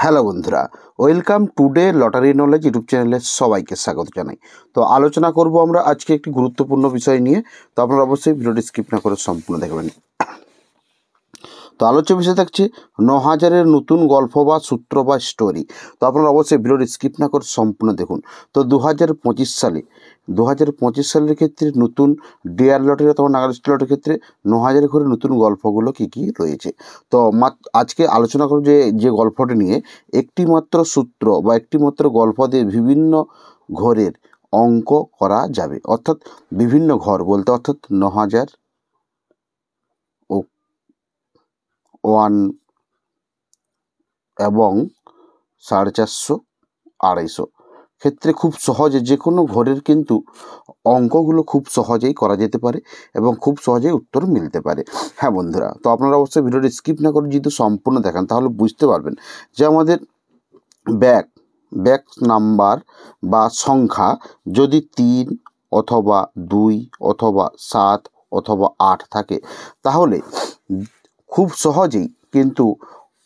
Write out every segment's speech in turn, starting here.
Hello বন্ধুরা, welcome today lottery knowledge YouTube চ্যানেলে সবাইকে স্বাগত জানাই। তো আলোচনা করব আমরা আজকে একটি গুরুত্বপূর্ণ বিষয় নিয়ে। তো আপনারা অবশ্যই ভিডিওটি স্কিপ না করে সম্পূর্ণ দেখবেন। তো আলোচ্য বিষয় থাকছে ৯,০০০-এর নতুন গল্প বা সূত্র বা স্টোরি। তো আপনারা অবশ্যই ভিডিওটি স্কিপ না করে সম্পূর্ণ দেখুন। তো 2025 সালের ক্ষেত্রে নতুন ডিয়ার লটারি অথবা নাগালিস্ট লটারির ক্ষেত্রে ৯,০০০ করে নতুন গল্পগুলো কী কী রয়েছে। তো আজকে আলোচনা করব যে গল্পটি নিয়ে একটি মাত্র সূত্র বা একটি মাত্র গল্প দিয়ে বিভিন্ন ঘরের অঙ্ক করা যাবে। অর্থাৎ বিভিন্ন ঘর বলতে অর্থাৎ ৯,০০০ ও 1 এবং 450, 250 ক্ষেত্রে খুব সহজে যে কোনো ঘরের কিন্তু অঙ্কগুলো খুব সহজেই করা যেতে পারে এবং খুব সহজেই উত্তর মিলতে পারে। হ্যাঁ বন্ধুরা, তো আপনারা অবশ্যই ভিডিওটি স্কিপ না করে যদি সম্পূর্ণ দেখান তাহলে বুঝতে পারবেন যে আমাদের ব্যাক নাম্বার বা সংখ্যা যদি 3 অথবা 2 অথবা 7 অথবা 8 থাকে তাহলে খুব সহজেই কিন্তু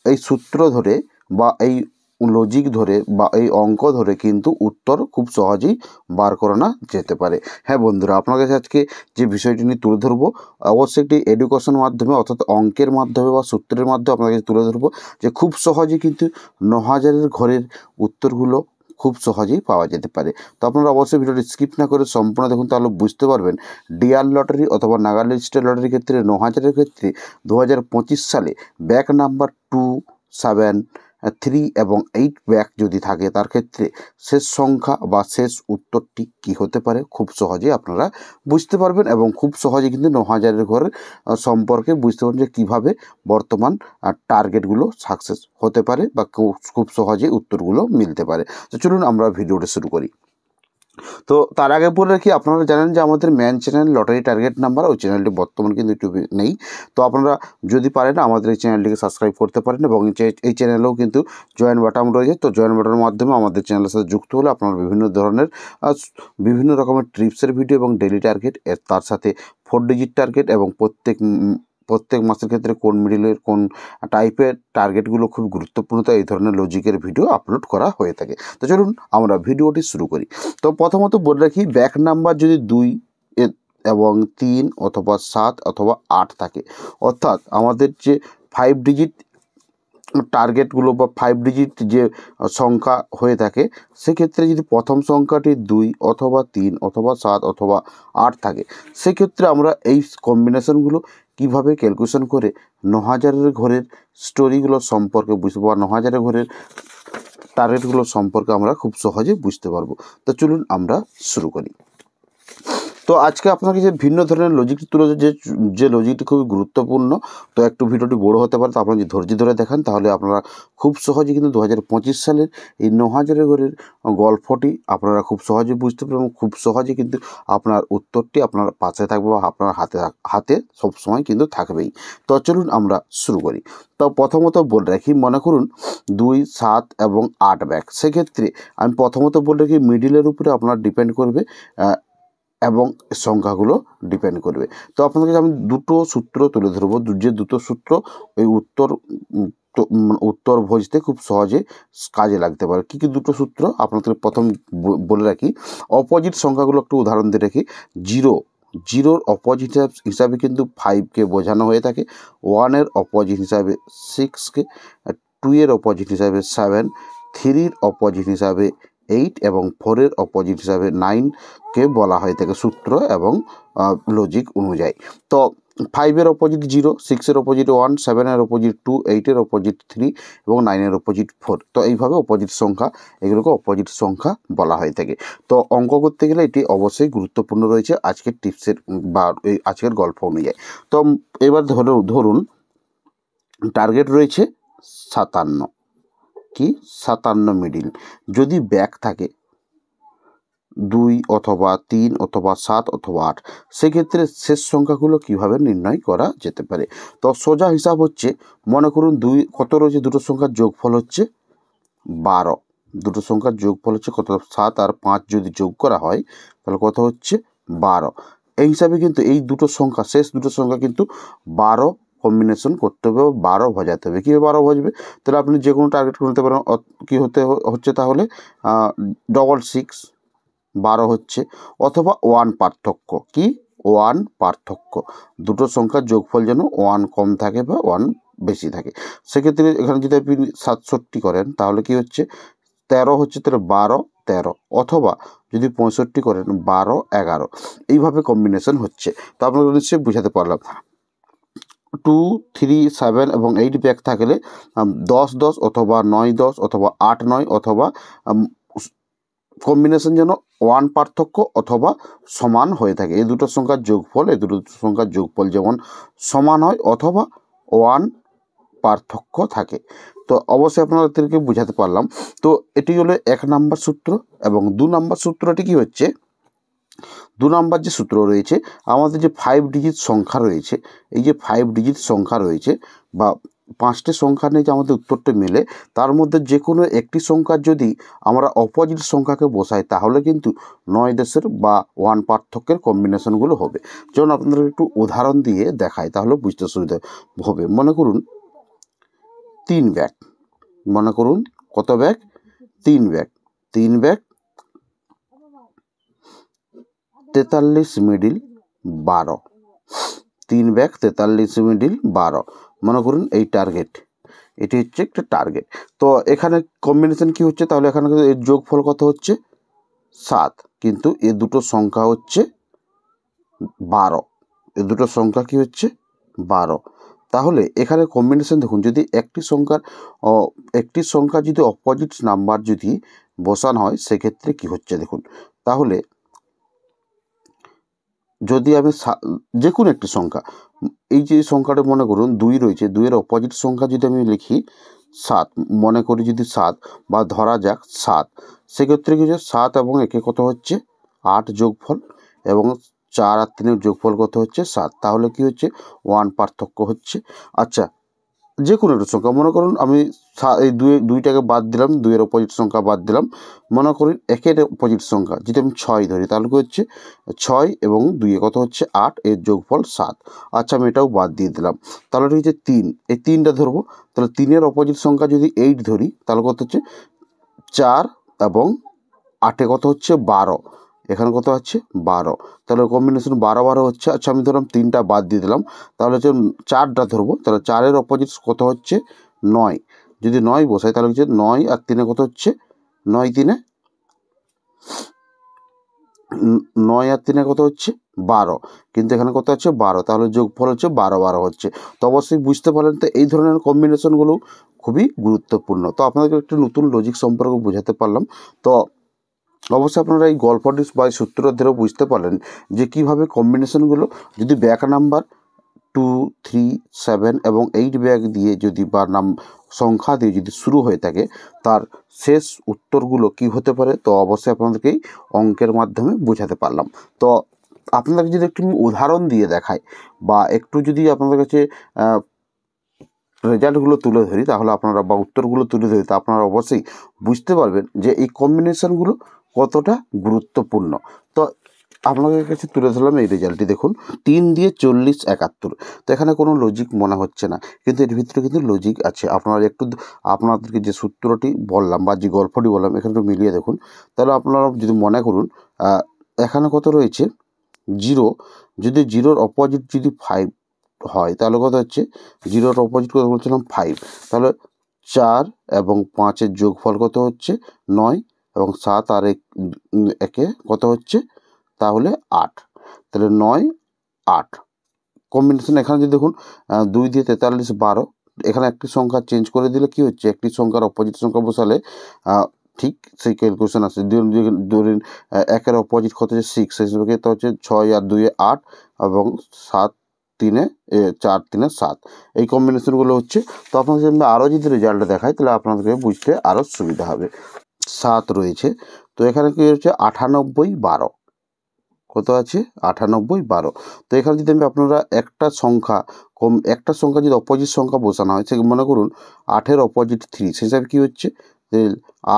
এই সূত্র ধরে বা এই লজিক ধরে বা এই অঙ্ক ধরে কিন্তু উত্তর খুব সহজেই বার করানো যেতে পারে। হ্যাঁ বন্ধুরা, আপনার কাছে আজকে যে বিষয়টি নিয়ে তুলে ধরবো অবশ্যই একটি এডুকেশন মাধ্যমে অর্থাৎ অঙ্কের মাধ্যমে বা সূত্রের মাধ্যমে আপনার কাছে তুলে ধরবো যে খুব সহজেই কিন্তু ৯,০০০-এর ঘরের উত্তরগুলো খুব সহজেই পাওয়া যেতে পারে। তো আপনারা অবশ্যই ভিডিওটি স্কিপ না করে সম্পূর্ণ দেখুন, তাহলে বুঝতে পারবেন ডিয়ার লটারি অথবা নাগালিস্টের লটারির ক্ষেত্রে ৯,০০০-এর ক্ষেত্রে 2025 সালে ব্যাক নাম্বার 2, 7, 3 এবং 8 ব্যাক যদি থাকে তার ক্ষেত্রে শেষ সংখ্যা বা শেষ উত্তরটি কী হতে পারে খুব সহজেই আপনারা বুঝতে পারবেন এবং খুব সহজে কিন্তু ৯,০০০-এর ঘরের সম্পর্কে বুঝতে পারবেন যে কীভাবে বর্তমান টার্গেটগুলো সাকসেস হতে পারে বা খুব সহজেই উত্তরগুলো মিলতে পারে। তো চলুন আমরা ভিডিওটা শুরু করি। তো তার আগে বলে রাখি, আপনারা জানেন যে আমাদের man channel lottery target number ওই চ্যানেলটি বর্তমানে কিন্তু ইউটিউবে নেই। তো আপনারা যদি পারেন আমাদের এই চ্যানেলটিকে সাবস্ক্রাইব করতে পারেন এবং এই চ্যানেলেও কিন্তু জয়েন বাটন রয়েছে। তো জয়েন বাটনের মাধ্যমে আমাদের চ্যানেলের সাথে যুক্ত হলে আপনারা বিভিন্ন রকমের ট্রিপসের ভিডিও এবং ডেইলি টার্গেট তার সাথে 4 ডিজিট টার্গেট এবং প্রত্যেক মাসের ক্ষেত্রে কোন মিডিলের কোন টাইপের টার্গেটগুলো খুব গুরুত্বপূর্ণ, এই ধরনের লজিকের ভিডিও আপলোড করা হয়ে থাকে। তো চলুন আমরা ভিডিওটি শুরু করি। তো প্রথমত বলে রাখি, ব্যাক নাম্বার যদি 2 এবং 3 অথবা 7 অথবা 8 থাকে, অর্থাৎ আমাদের যে 5 ডিজিট টার্গেটগুলো বা 5 ডিজিট যে সংখ্যা হয়ে থাকে সেক্ষেত্রে যদি প্রথম সংখ্যাটি 2 অথবা 3 অথবা 7 অথবা 8 থাকে সেক্ষেত্রে আমরা এই কম্বিনেশনগুলো কীভাবে ক্যালকুলেশন করে ৯,০০০-এর ঘরের স্টোরিগুলো সম্পর্কে বুঝতে বা 9,০০০-এর ঘরের টার্গেটগুলো সম্পর্কে আমরা খুব সহজে বুঝতে পারবো। তো চলুন আমরা শুরু করি। তো আজকে আপনাকে যে ভিন্ন ধরনের লজিকটি তুলে যে লজিকটি খুবই গুরুত্বপূর্ণ, তো একটু ভিডিওটি বড় হতে পারে, তো আপনারা যদি ধৈর্য ধরে দেখান তাহলে আপনারা খুব সহজে কিন্তু 2025 সালের এই ৯,০০০-এর ঘরের গল্পটি আপনারা খুব সহজে বুঝতে পারবেন এবং খুব সহজে কিন্তু আপনার উত্তরটি আপনার পাশে থাকবে বা আপনার হাতে সবসময় কিন্তু থাকবেই। তো চলুন আমরা শুরু করি। তো প্রথমত বলে রাখি, মনে করুন 2, 7 এবং 8 ব্যাক। সেক্ষেত্রে আমি প্রথমত বলে রাখি মিডিলের উপরে আপনার ডিপেন্ড করবে এবং সংখ্যাগুলো ডিপেন্ড করবে। তো আপনাদের আমি দুটো সূত্র তুলে ধরবো, যে দুটো সূত্র ওই উত্তর বুঝতে খুব সহজে কাজে লাগতে পারে। কী কী দুটো সূত্র আপনাদের প্রথম বলে রাখি। অপোজিট সংখ্যাগুলো একটু উদাহরণ দিয়ে রাখি। জিরোর অপোজিট হিসাবে কিন্তু 5কে বোঝানো হয়ে থাকে, 1-এর অপোজিট হিসাবে 6কে, 2-এর অপোজিট হিসাবে 7, 3-র অপোজিট হিসাবে 8 এবং 4-এর অপোজিট হিসাবে 9কে বলা হয়ে থাকে সূত্র এবং লজিক অনুযায়ী। তো 5-এর অপোজিট 0, 6-এর অপোজিট 1, 7-এর অপোজিট 2, 8-এর অপোজিট 3 এবং 9-এর অপোজিট 4। তো এইভাবে অপোজিট সংখ্যা, এগুলোকে অপোজিট সংখ্যা বলা হয়ে থাকে। তো অঙ্ক করতে গেলে এটি অবশ্যই গুরুত্বপূর্ণ রয়েছে আজকের টিপসের বা এই আজকের গল্প অনুযায়ী। তো এবার ধরুন টার্গেট রয়েছে 57, কি 57 মিডিল। যদি ব্যাক থাকে 2 অথবা 3 অথবা 7 অথবা 8, সেক্ষেত্রে শেষ সংখ্যাগুলো কিভাবে নির্ণয় করা যেতে পারে। তো সোজা হিসাব হচ্ছে, মনে করুন কত রয়েছে, দুটো সংখ্যার যোগফল হচ্ছে 12। দুটো সংখ্যার যোগফল হচ্ছে কত, 7 আর 5 যদি যোগ করা হয় তাহলে কত হচ্ছে 12। এই হিসাবে কিন্তু এই দুটো সংখ্যা, শেষ দুটো সংখ্যা কিন্তু 12 কম্বিনেশন করতে হবে, 12 ভজাতে হবে। কীভাবে 12 ভজবে? তাহলে আপনি যে কোনো টার্গেট করতে পারেন। কী হচ্ছে তাহলে 66 12 হচ্ছে, অথবা 1 পার্থক্য। কি 1 পার্থক্য, দুটো সংখ্যার যোগফল যেন 1 কম থাকে বা 1 বেশি থাকে। সেক্ষেত্রে এখানে যদি আপনি 67 করেন তাহলে কি হচ্ছে 13 হচ্ছে, তাহলে 12 13, অথবা যদি 65 করেন 12 11, এইভাবে কম্বিনেশন হচ্ছে। তো আপনাকে নিশ্চয়ই বুঝাতে পারলাম। 2 3 7 এবং 8 ব্যাগ থাকলে 10 10 অথবা 9 10 অথবা 8 9, অথবা কম্বিনেশন যেন 1 পার্থক্য অথবা সমান হয়ে থাকে। এই দুটো সংখ্যার যোগফল যেমন সমান হয় অথবা 1 পার্থক্য থাকে। তো অবশ্যই আপনাদেরকে বুঝাতে পারলাম। তো এটি হলো 1 নম্বর সূত্র। এবং 2 নম্বর সূত্রটি কি হচ্ছে, 2 নম্বর যে সূত্র রয়েছে, আমাদের যে 5 ডিজিট সংখ্যা রয়েছে, এই যে 5 ডিজিট সংখ্যা রয়েছে বা 5টি সংখ্যা নিয়ে যে আমাদের উত্তরটা মেলে, তার মধ্যে যে কোনো একটি সংখ্যা যদি আমরা অপোজিট সংখ্যাকে বসাই তাহলে কিন্তু 9 দেশের বা 1 পার্থক্যের কম্বিনেশনগুলো হবে। যেমন আপনাদের একটু উদাহরণ দিয়ে দেখায় তাহলে বুঝতে সুবিধা হবে। মনে করুন 3 ব্যাগ, মনে করুন কত bag? 3 bag. 3 bag 43 middle 12, 3 bag 43 middle 12, মনে করুন এই টার্গেট, এটি হচ্ছে একটা টার্গেট। তো এখানে কম্বিনেশন কি হচ্ছে, তাহলে এখানে এর যোগফল কত হচ্ছে 7, কিন্তু এ দুটো সংখ্যা হচ্ছে 12, এ দুটো সংখ্যা কি হচ্ছে 12। তাহলে এখানে কম্বিনেশন দেখুন, যদি একটি সংখ্যা যদি অপোজিট নাম্বার যদি বসানো হয় সেক্ষেত্রে কি হচ্ছে দেখুন। তাহলে যদি আমি যে কোনো একটি সংখ্যা, এই যে সংখ্যাটা মনে করুন 2 রয়েছে, 2-এর অপোজিট সংখ্যা যদি আমি লিখি 7, মনে করি যদি 7 বা ধরা যাক 7, সেক্ষেত্রে কি হচ্ছে 7 এবং 1 কত হচ্ছে 8 যোগফল, এবং 4 আর 3-এর যোগফল কত হচ্ছে 7, তাহলে কি হচ্ছে 1 পার্থক্য হচ্ছে। আচ্ছা, যে কোনো একটা সংখ্যা, মনে করুন আমি এই দুইটাকে বাদ দিলাম, 2-এর অপোজিট সংখ্যা বাদ দিলাম, মনে করি 1-এর অপোজিট সংখ্যা যদি আমি 6 ধরি তাহলে কি হচ্ছে 6 এবং 2 কত হচ্ছে 8, এর যোগফল 7। আচ্ছা, আমি এটাও বাদ দিয়ে দিলাম, তাহলে এটা হচ্ছে 3, এই 3টা ধরবো। তাহলে 3-এর অপোজিট সংখ্যা যদি 8 ধরি তাহলে কত হচ্ছে 4 এবং 8 কত হচ্ছে 12, এখানে কত হচ্ছে 12, তাহলে কম্বিনেশন 12 12 হচ্ছে। আচ্ছা, আমি ধরলাম 3টা বাদ দিয়ে দিলাম, তাহলে হচ্ছে 4টা ধরবো, তাহলে 4-এর অপোজিট কত হচ্ছে 9, যদি 9 বসাই তাহলে হচ্ছে 9 আর 3 কত হচ্ছে 9 3 9 আর 3 কত হচ্ছে 12, কিন্তু এখানে কত হচ্ছে 12, তাহলে যোগফল হচ্ছে 12 12 হচ্ছে। তো অবশ্যই বুঝতে পারলেন, তো এই ধরনের কম্বিনেশনগুলো খুবই গুরুত্বপূর্ণ। তো আপনাদেরকে একটু নতুন লজিক সম্পর্কে বোঝাতে পারলাম। তো অবশ্যই আপনারা এই গল্পটি বা সূত্র ধরেও বুঝতে পারলেন যে কীভাবে কম্বিনেশনগুলো যদি ব্যাক নাম্বার 2 3 7 এবং 8 ব্যাগ দিয়ে যদি বা সংখ্যা দিয়ে যদি শুরু হয়ে থাকে, তার শেষ উত্তরগুলো কি হতে পারে। তো অবশ্যই আপনাদেরকেই অঙ্কের মাধ্যমে বোঝাতে পারলাম। তো আপনাদেরকে যদি একটু উদাহরণ দিয়ে দেখায় বা একটু যদি আপনাদের কাছে রেজাল্টগুলো তুলে ধরি তাহলে আপনারা বা উত্তরগুলো তুলে ধরি, তা আপনারা অবশ্যই বুঝতে পারবেন যে এই কম্বিনেশনগুলো কতটা গুরুত্বপূর্ণ। তো আপনাদের কাছে তুলে ধরলাম এই রেজাল্টটি দেখুন, 3 দিয়ে 40 71। তো এখানে কোনো লজিক মনে হচ্ছে না, কিন্তু এর ভিতরে কিন্তু লজিক আছে। আপনারা একটু আপনাদেরকে যে সূত্রটি বললাম বা যে গল্পটি বললাম এখানে একটু মিলিয়ে দেখুন, তাহলে আপনারা যদি মনে করুন এখানে কত রয়েছে 0, যদি 0-র অপোজিট যদি 5 হয় তাহলে কত হচ্ছে 0-র অপোজিট কত বলছিলাম 5, তাহলে 4 এবং 5-এর যোগফল কত হচ্ছে 9, এবং 7 আর 1 কত হচ্ছে তাহলে 8, তাহলে 9 8 কম্বিনেশন। এখানে যদি দেখুন 2 দিয়ে 43 12, এখানে একটি সংখ্যা চেঞ্জ করে দিলে কি হচ্ছে, একটি সংখ্যার অপোজিট সংখ্যা বসালে ঠিক সেই ক্যালকুলেশন আসে। ধরুন 1-এর অপোজিট কত হচ্ছে 6, সেই হিসেবে তো হচ্ছে 6 আর 2 8 এবং 7 3 4 3 7, এই কম্বিনেশনগুলো হচ্ছে। তো আপনাদের যদি আরও যদি রেজাল্ট দেখায় তাহলে আপনাদেরকে বুঝতে আরও সুবিধা হবে। 7 রয়েছে, তো এখানে কি হচ্ছে 98 12, কত আছে 98 12। তো এখানে যদি আপনারা একটা সংখ্যা যদি অপোজিট সংখ্যা বসানো হয়, সে মনে করুন 8-এর অপোজিট 3, সে হিসাবে কী হচ্ছে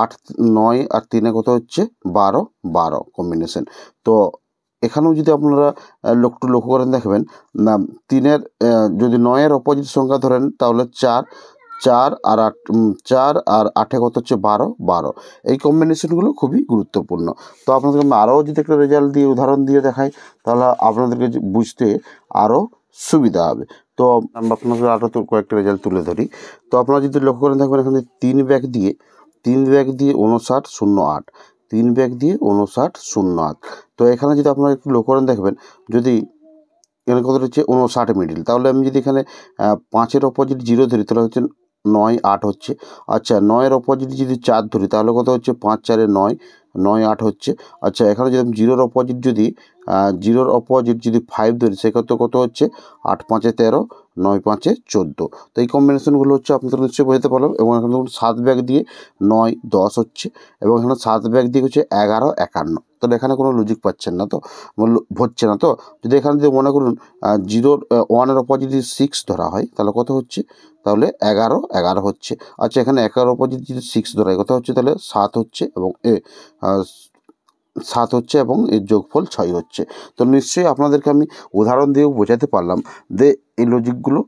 8 9 আর 3 কত হচ্ছে 12 12 কম্বিনেশন। তো এখানেও যদি আপনারা একটু লক্ষ্য করেন দেখবেন না, 3-এর যদি 9-এর অপোজিট সংখ্যা ধরেন তাহলে 4, 4 আর 8, 4 আর 8 কত হচ্ছে 12, 12। এই কম্বিনেশনগুলো খুবই গুরুত্বপূর্ণ। তো আপনাদেরকে আমি আরও যদি একটা রেজাল্ট দিয়ে উদাহরণ দিয়ে দেখাই তাহলে আপনাদেরকে বুঝতে আরও সুবিধা হবে। তো আমি আপনাদের আরও তো কয়েকটা রেজাল্ট তুলে ধরি। তো আপনারা যদি লক্ষ্য করেন দেখবেন এখানে 3 ব্যাগ দিয়ে 59, 08, 3 ব্যাগ দিয়ে 59, 08। তো এখানে যদি আপনারা একটু লক্ষ্য করেন দেখবেন যদি এখানে কত হচ্ছে 59 মিডিল, তাহলে আমি যদি এখানে 5-এর অপোজিট 0 ধরি তাহলে হচ্ছে 9, 8 হচ্ছে। আচ্ছা 9-এর অপোজিট যদি 4 ধরি তাহলে কত হচ্ছে 5, 4-এ 9, 9, 8 হচ্ছে। আচ্ছা এখানে যদি আমি 0-র অপোজিট যদি 5 ধরি সেক্ষেত্রে কত হচ্ছে 8, 5-এ 13, 9, 5-এ 14। তো এই কম্বিনেশনগুলো হচ্ছে আপনাদের নিশ্চয়ই বোঝাতে পারলাম। এবং এখানে দেখুন 7 ব্যাগ দিয়ে 9, 10 হচ্ছে এবং এখানে 7 ব্যাগ দিয়ে হচ্ছে 11, 51। তাহলে এখানে কোনো লজিক পাচ্ছেন না তো, হচ্ছে না তো। যদি এখানে যদি মনে করুন 1-এর অপোজিট যদি 6 ধরা হয় তাহলে কত হচ্ছে, তাহলে 11, 11 হচ্ছে। আচ্ছা এখানে 11-এর অপোজিট যদি 6 ধরা হয় কত হচ্ছে, তাহলে 7 হচ্ছে এবং 7 হচ্ছে এবং এর যোগফল 6 হচ্ছে। তো নিশ্চয়ই আপনাদেরকে আমি উদাহরণ দিয়েও বোঝাতে পারলাম যে এই লজিকগুলো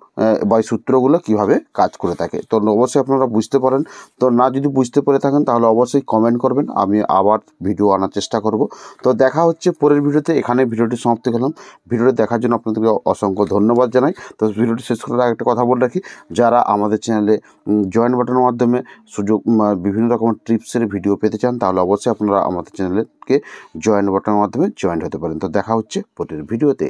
বা এই সূত্রগুলো কীভাবে কাজ করে থাকে। তো অবশ্যই আপনারা বুঝতে পারেন। তো না যদি বুঝতে পেরে থাকেন তাহলে অবশ্যই কমেন্ট করবেন, আমি আবার ভিডিও আনার চেষ্টা করব। তো দেখা হচ্ছে পরের ভিডিওতে। এখানে ভিডিওটি সমাপ্তি করলাম। ভিডিওটি দেখার জন্য আপনাদেরকে অসংখ্য ধন্যবাদ জানাই। তো ভিডিওটি শেষ করার আগে একটা কথা বলে রাখি, যারা আমাদের চ্যানেলে জয়েন বাটনের মাধ্যমে বিভিন্ন রকমের টিপসের ভিডিও পেতে চান তাহলে অবশ্যই আপনারা আমাদের চ্যানেলকে জয়েন বাটনের মাধ্যমে জয়েন হতে পারেন। তো দেখা হচ্ছে পরের ভিডিওতে।